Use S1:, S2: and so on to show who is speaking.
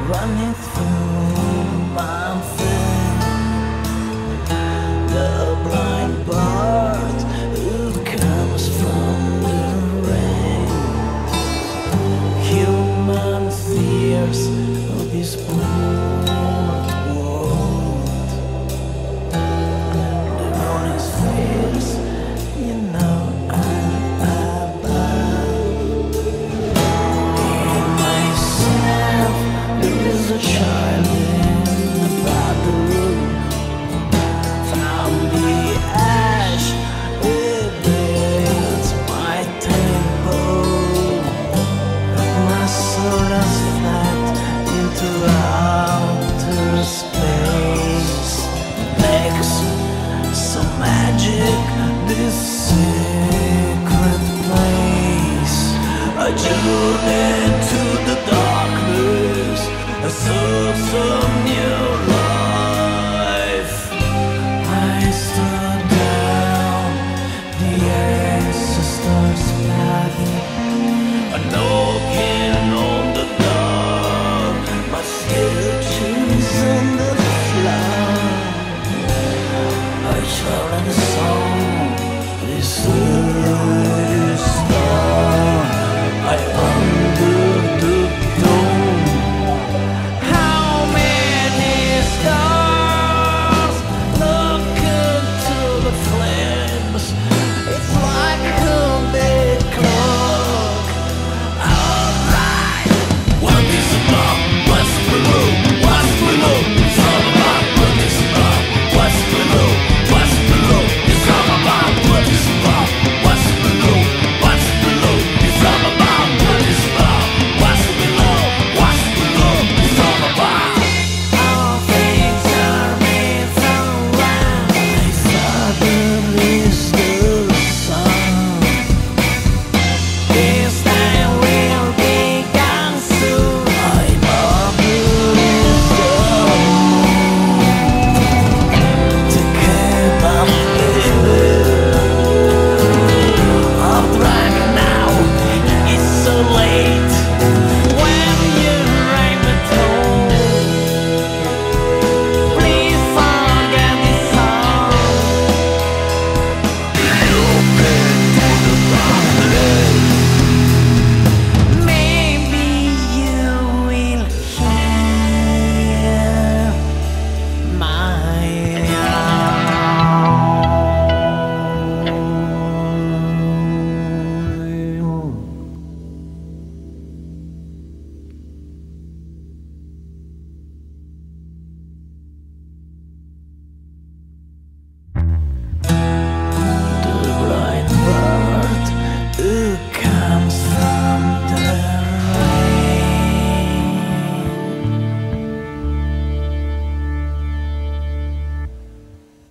S1: running through my veins. The blind bird who comes from the rain. Human fears of this bold world. The morning fears, you know I'm above. In myself there is a child in the bathroom. From the ash it builds my temple. My soul has fled into outer space. Makes some magic this secret place. A journey